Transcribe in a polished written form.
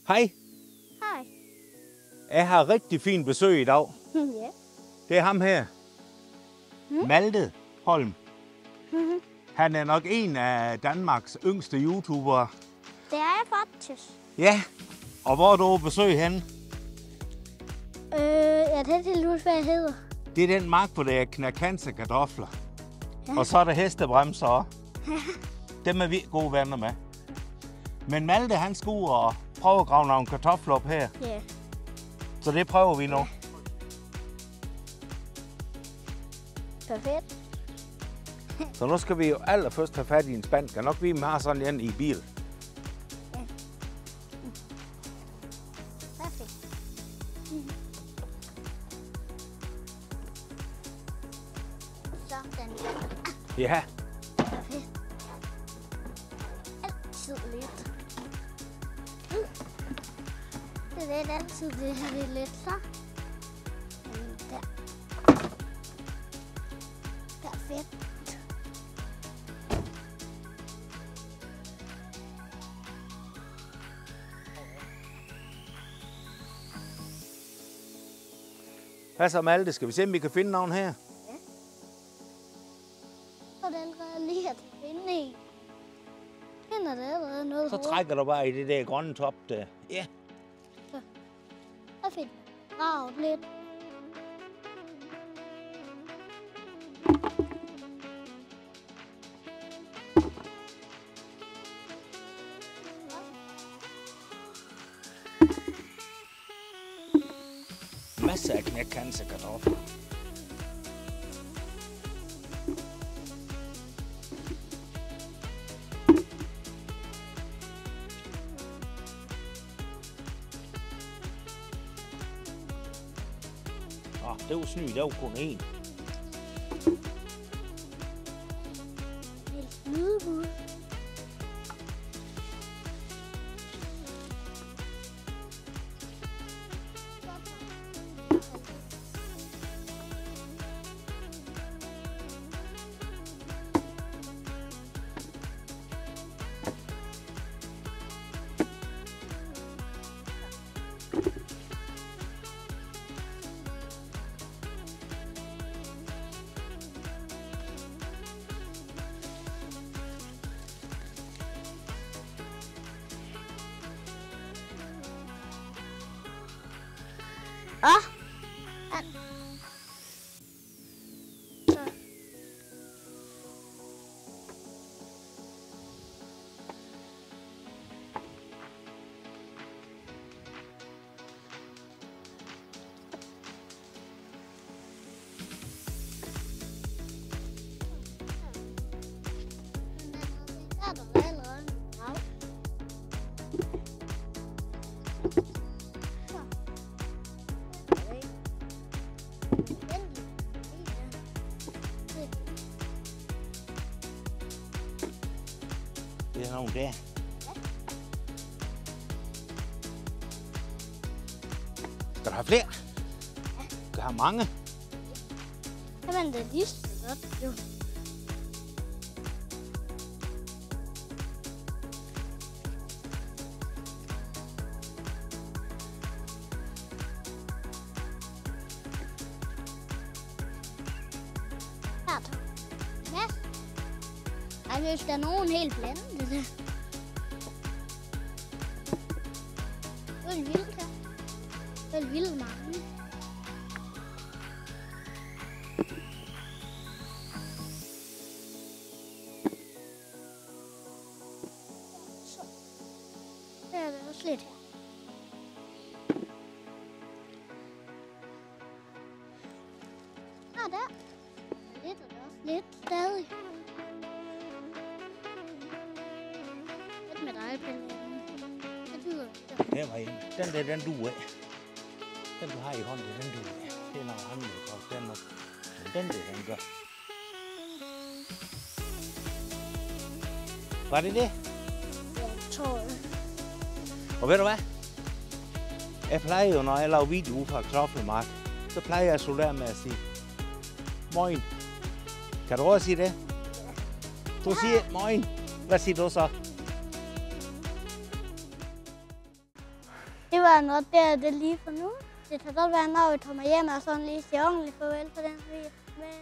Hej. Hej. Jeg har rigtig fint besøg i dag. Ja. Det er ham her. Malte Holm. Han er nok en af Danmarks yngste YouTubere. Det er jeg faktisk. Ja, og hvor er du på besøg henne? Jeg kan ikke huske, hvad jeg hedder. Det er den mark, hvor der er knækanse kartofler. Ja. Og så er der hestebremser også. Dem er vi gode venner med. Men Malte, han skal ud og prøve at grave nogle kartofler op her. Ja. Så det prøver vi nu. Perfekt. Så nu skal vi jo allerførst have fat i en spand. Kan nok vi har sådan en i bil. Perfekt. Sådan. Ja. Perfekt. Altid lidt. Det er lidt altid det her, det er lidt så. Der. Perfekt. Hvad så, Malte? Skal vi se, om vi kan finde nogen her? Og den allerede lige at finde i. Finder det allerede noget Så hurtigt. trækker du bare i det der grønne top der. Ja. Jeg fik gravet lidt. Masser af knækkanse kartofler. Det var snyd, det var kun én. Helt snydebud. Det er nogen der. Skal du have flere? Skal du have mange? Jamen, det er lige så godt, jo. Ja. Jeg synes, der er nogen helt blandet det der. Det er vildt her. Det er vildt mange. Så. Der er det også lidt her. Der. Lidt og der også lidt stadig. Lidt med dig, Pelle. Det lyder det. Der var en. Den der, den duer af. Den du har i hånden, den duer af. Det er noget andet, og den er... Men den der, den gør. Var det det? Ja, tror jeg. Og ved du hvad? Jeg plejer jo, når jeg laver video ude fra kartoffelmark, så plejer jeg at slutte af med at sige moin. Kan du også sige det? Du siger moin. Hvad siger du så? var nok det lige for nu. Det kan godt være, når vi kommer hjem og sådan lige siger ordentligt farvel på den vis. Men